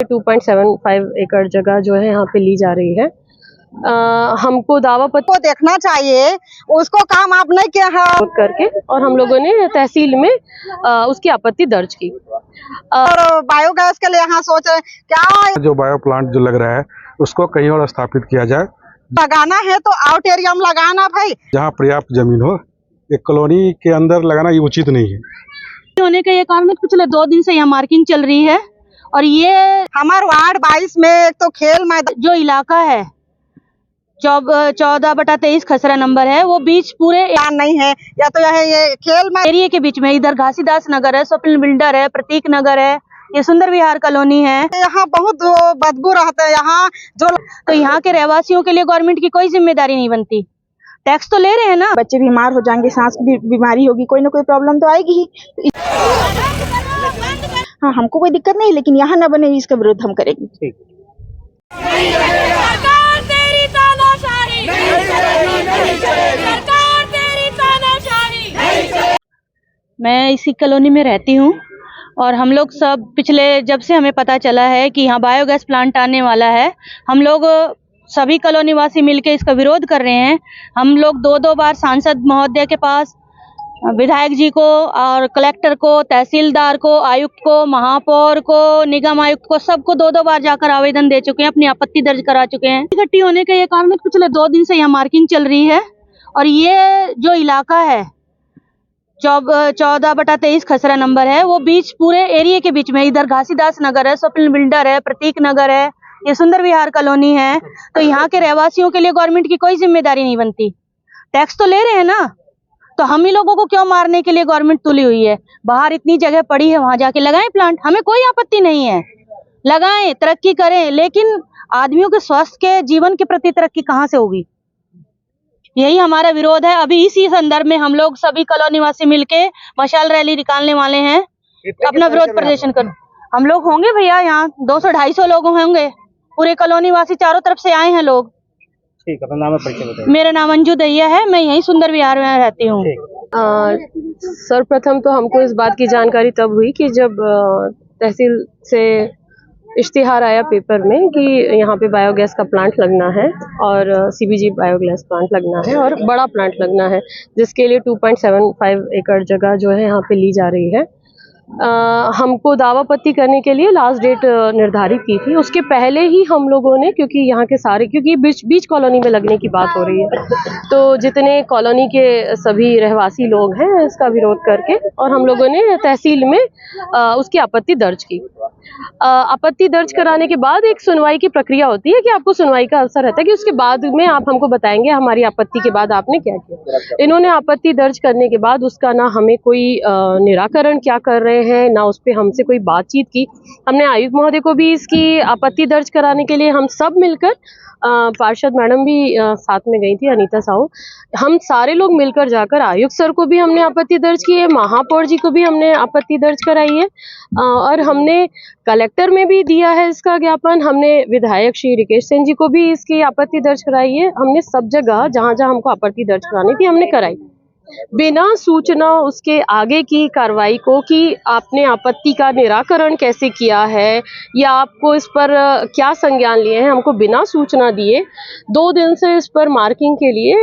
2.75 एकड़ जगह जो है यहाँ पे ली जा रही है। हमको दावा पत्र को देखना चाहिए, उसको काम आप नहीं किया है करके और हम लोगों ने तहसील में उसकी आपत्ति दर्ज की। और बायोगैस के लिए यहाँ सोच रहे क्या जो बायो प्लांट जो लग रहा है उसको कहीं और स्थापित किया जाए। लगाना है तो आउट एरिया में लगाना भाई, जहाँ पर्याप्त जमीन हो। एक कॉलोनी के अंदर लगाना ये उचित नहीं है। होने का ये कारण है कि पिछले 2 दिन से यहाँ मार्किंग चल रही है और ये हमारे वार्ड 22 में एक तो खेल मैदान जो इलाका है 14/23 खसरा नंबर है, वो बीच पूरे नहीं है, या तो ये खेल मैदान एरिया के बीच में इधर घासीदास नगर है, स्वप्न बिल्डर है, प्रतीक नगर है, ये सुंदर विहार कॉलोनी है। यहाँ बहुत बदबू रहता है यहाँ जो, तो यहाँ के रहवासियों के लिए गवर्नमेंट की कोई जिम्मेदारी नहीं बनती। टैक्स तो ले रहे हैं ना। बच्चे बीमार हो जाएंगे, सांस की बीमारी होगी, कोई ना कोई प्रॉब्लम तो आएगी ही। हाँ, हमको कोई दिक्कत नहीं, लेकिन यहाँ न बने इसका विरोध हम करेंगे। मैं इसी कॉलोनी में रहती हूँ और हम लोग सब पिछले जब से हमें पता चला है कि यहाँ बायोगैस प्लांट आने वाला है, हम लोग सभी कॉलोनी वासी मिलकर इसका विरोध कर रहे हैं। हम लोग 2-2 बार सांसद महोदय के पास, विधायक जी को और कलेक्टर को, तहसीलदार को, आयुक्त को, महापौर को, निगम आयुक्त को, सबको 2-2 बार जाकर आवेदन दे चुके हैं, अपनी आपत्ति दर्ज करा चुके हैं। इकट्ठी होने का ये कारण है कि पिछले 2 दिन से यहाँ मार्किंग चल रही है और ये जो इलाका है 14/23 खसरा नंबर है, वो बीच पूरे एरिया के बीच में इधर घासीदास नगर है, स्वप्न बिल्डर है, प्रतीक नगर है, ये सुंदर विहार कॉलोनी है। तो यहाँ के रहवासियों के लिए गवर्नमेंट की कोई जिम्मेदारी नहीं बनती। टैक्स तो ले रहे हैं ना, तो हम ही लोगों को क्यों मारने के लिए गवर्नमेंट तुली हुई है? बाहर इतनी जगह पड़ी है, वहां जाके लगाएं प्लांट, हमें कोई आपत्ति नहीं है, लगाएं, तरक्की करें, लेकिन आदमियों के स्वास्थ्य के जीवन के प्रति तरक्की कहाँ से होगी? यही हमारा विरोध है। अभी इसी संदर्भ में हम लोग सभी कॉलोनी वासी मिलके मशाल रैली निकालने वाले हैं, अपना विरोध प्रदर्शन कर। हम लोग होंगे भैया, यहाँ 200-250 लोग होंगे, पूरे कॉलोनी वासी चारों तरफ से आए हैं लोग। ठीक, अपना नाम परिचय बताइए। मेरा नाम अंजू दैया है, मैं यहीं सुंदर विहार में रहती हूँ। सर्वप्रथम तो हमको इस बात की जानकारी तब हुई कि जब तहसील से इश्तिहार आया पेपर में कि यहाँ पे बायोगैस का प्लांट लगना है और सीबीजी बायोगैस प्लांट लगना है और बड़ा प्लांट लगना है, जिसके लिए 2.75 एकड़ जगह जो है यहाँ पे ली जा रही है। हमको दावापत्ती करने के लिए लास्ट डेट निर्धारित की थी। उसके पहले ही हम लोगों ने, क्योंकि यहाँ के सारे, क्योंकि बीच कॉलोनी में लगने की बात हो रही है, तो जितने कॉलोनी के सभी रहवासी लोग हैं इसका विरोध करके और हम लोगों ने तहसील में उसकी आपत्ति दर्ज की। आपत्ति दर्ज कराने के बाद एक सुनवाई की प्रक्रिया होती है कि आपको सुनवाई का अवसर रहता है कि उसके बाद में आप हमको बताएंगे हमारी आपत्ति के बाद आपने क्या किया। इन्होंने आपत्ति दर्ज करने के बाद उसका ना हमें कोई निराकरण क्या कर रहे हैं, ना उस पर हमसे कोई बातचीत की। हमने आयुक्त महोदय को भी इसकी आपत्ति दर्ज कराने के लिए हम सब मिलकर, पार्षद मैडम भी साथ में गई थी, अनीता साहू, हम सारे लोग मिलकर जाकर आयुक्त सर को भी हमने आपत्ति दर्ज की है, महापौर जी को भी हमने आपत्ति दर्ज कराई है और हमने कलेक्टर में भी दिया है इसका ज्ञापन। हमने विधायक श्री रिकेश सिंह जी को भी इसकी आपत्ति दर्ज कराई है। हमने सब जगह जहाँ जहाँ हमको आपत्ति दर्ज करानी थी हमने कराई, बिना सूचना उसके आगे की कार्रवाई को कि आपने आपत्ति का निराकरण कैसे किया है या आपको इस पर क्या संज्ञान लिए हैं, हमको बिना सूचना दिए 2 दिन से इस पर मार्किंग के लिए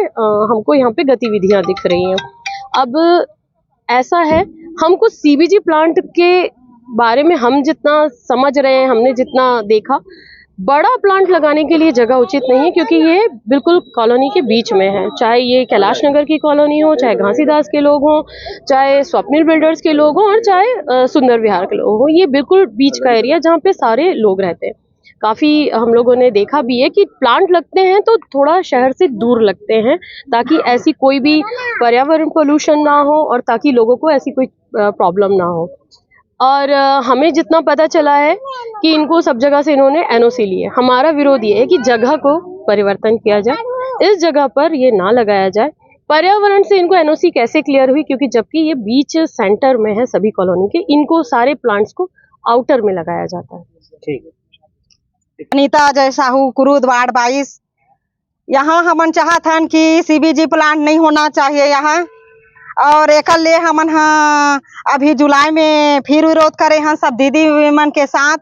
हमको यहाँ पे गतिविधियां दिख रही हैं। अब ऐसा है, हमको सीबीजी प्लांट के बारे में हम जितना समझ रहे हैं, हमने जितना देखा, बड़ा प्लांट लगाने के लिए जगह उचित नहीं है, क्योंकि ये बिल्कुल कॉलोनी के बीच में है। चाहे ये कैलाश नगर की कॉलोनी हो, चाहे घासीदास के लोग हों, चाहे स्वप्निल बिल्डर्स के लोग हों और चाहे सुंदर विहार के लोग हों, ये बिल्कुल बीच का एरिया जहाँ पे सारे लोग रहते हैं। काफ़ी हम लोगों ने देखा भी है कि प्लांट लगते हैं तो थोड़ा शहर से दूर लगते हैं, ताकि ऐसी कोई भी पर्यावरण पोल्यूशन ना हो और ताकि लोगों को ऐसी कोई प्रॉब्लम ना हो। और हमें जितना पता चला है कि इनको सब जगह से इन्होंने एनओसी लिए। हमारा विरोध ये है कि जगह को परिवर्तन किया जाए, इस जगह पर ये ना लगाया जाए। पर्यावरण से इनको एनओसी कैसे क्लियर हुई, क्योंकि जबकि ये बीच सेंटर में है सभी कॉलोनी के, इनको सारे प्लांट्स को आउटर में लगाया जाता है। ठीक है। अनीता जय साहू, कुरूद, वार्ड 22। यहाँ हमन चाहत हन कि सीबीजी प्लांट नहीं होना चाहिए यहाँ, और एक लिए हमन अभी जुलाई में फिर विरोध करे हैं सब दीदी मन के साथ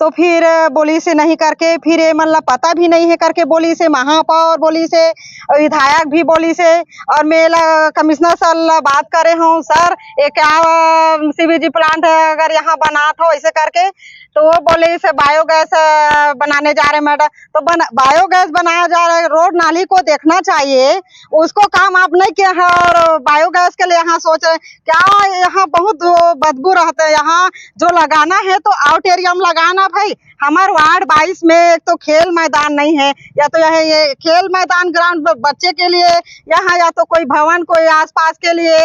तो फिर बोली से नहीं करके, फिर ये मतलब पता भी नहीं है करके बोली से, महापौर बोली से, विधायक भी बोली से, और मेला कमिश्नर सर बात करे हूँ, सर ये क्या सीबीजी प्लांट अगर यहाँ बना था ऐसे करके, तो वो बोले से बायोगैस बनाने जा रहे मैडम। तो बायोगैस बनाया जा रहा है, रोड नाली को देखना चाहिए, उसको काम आप नहीं किया है और बायोगैस के लिए यहाँ सोच रहे क्या? यहाँ बहुत बदबू रहता है, यहाँ जो लगाना है तो आउट एरिया में लगाना भाई। हमारे वार्ड 22 में एक तो खेल मैदान नहीं है, या तो यह ये खेल मैदान ग्राउंड बच्चे के लिए यहाँ, या तो कोई भवन कोई आसपास के लिए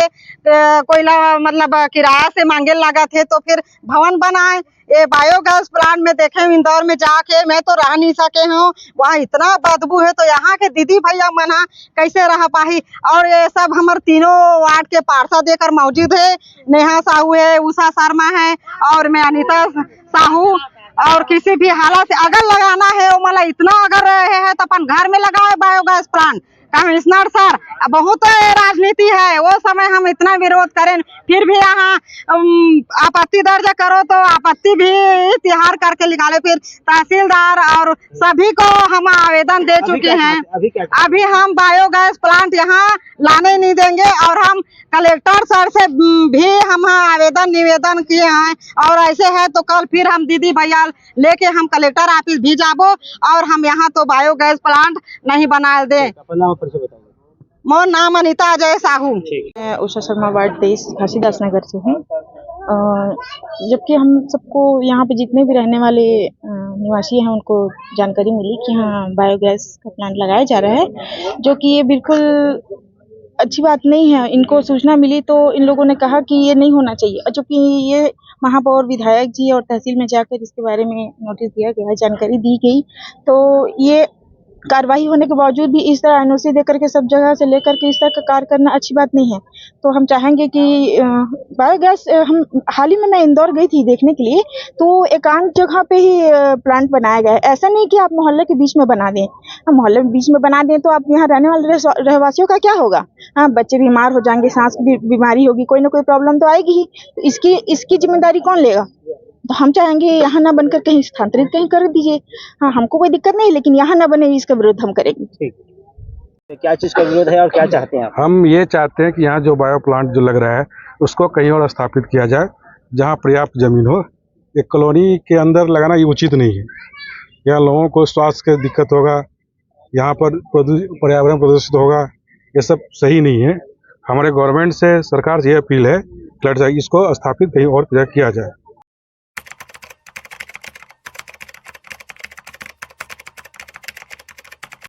कोई मतलब किराया से मांगे लगा थे तो फिर भवन बनाए। ये बायोगैस प्लांट में देखे इंदौर में जाके मैं तो रह नहीं सके हूँ, वहाँ इतना बदबू है, तो यहाँ के दीदी भैया मना कैसे रह पाही। और ये सब हमारे तीनों वार्ड के पार्षद देकर मौजूद है, नेहा साहू है, उषा शर्मा है और मैं अनीता साहू। और किसी भी हालत से अगर लगाना है वो मतलब इतना अगर रहे है तो अपन घर में लगाए बायोगैस प्लांट। कमिश्नर सर बहुत राजनीति है, वो समय हम इतना विरोध करें फिर भी यहाँ आपत्ति दर्ज करो तो आपत्ति भी तिहार करके निकाले। फिर तहसीलदार और सभी को हम आवेदन दे चुके हैं। अभी हम बायोगैस प्लांट यहाँ लाने नहीं देंगे और हम कलेक्टर सर से भी हम आवेदन निवेदन किए हैं, और ऐसे है तो कल फिर हम दीदी भैया लेके हम कलेक्टर ऑफिस भी जाबो और हम यहाँ तो बायोगैस प्लांट नहीं बना दे। मोर नाम अनीता अजय साहू। मैं उषा शर्मा वार्ड 23 घासीदास नगर से हूँ। जबकि हम सबको यहाँ पे जितने भी रहने वाले निवासी हैं उनको जानकारी मिली कि यहाँ बायोगैस का प्लांट लगाया जा रहा है, जो कि ये बिल्कुल अच्छी बात नहीं है। इनको सूचना मिली तो इन लोगों ने कहा कि ये नहीं होना चाहिए, और चूँकि ये महापौर विधायक जी और तहसील में जाकर इसके बारे में नोटिस दिया गया है, जानकारी दी गई, तो ये कार्रवाई होने के बावजूद भी इस तरह एनओसी देकर के सब जगह से लेकर के इस तरह का कार्य करना अच्छी बात नहीं है। तो हम चाहेंगे कि बायोगैस, हम हाल ही में मैं इंदौर गई थी देखने के लिए, तो एकांत जगह पे ही प्लांट बनाया गया है। ऐसा नहीं कि आप मोहल्ले के बीच में बना दें। मोहल्ले में बीच में बना दें तो आप यहाँ रहने वाले रहवासियों का क्या होगा? हाँ, बच्चे बीमार हो जाएंगे, सांस की बीमारी होगी, कोई ना कोई प्रॉब्लम तो आएगी ही। तो इसकी जिम्मेदारी कौन लेगा? तो हम चाहेंगे यहाँ ना बनकर कहीं स्थानांतरित कहीं कर दीजिए। हाँ, हमको कोई दिक्कत नहीं, लेकिन यहाँ ना बने इसका विरोध हम करेंगे। ठीक है, क्या चीज का विरोध है और क्या चाहते हैं आप? हम ये चाहते हैं कि यहाँ जो बायो प्लांट जो लग रहा है उसको कहीं और स्थापित किया जाए जहाँ पर्याप्त जमीन हो। एक कॉलोनी के अंदर लगाना ये उचित नहीं है। यहाँ लोगों को स्वास्थ्य की दिक्कत होगा, यहाँ पर पर्यावरण प्रदूषित होगा, ये सब सही नहीं है। हमारे गवर्नमेंट से सरकार से ये अपील है कि इसको स्थापित कहीं और किया जाए।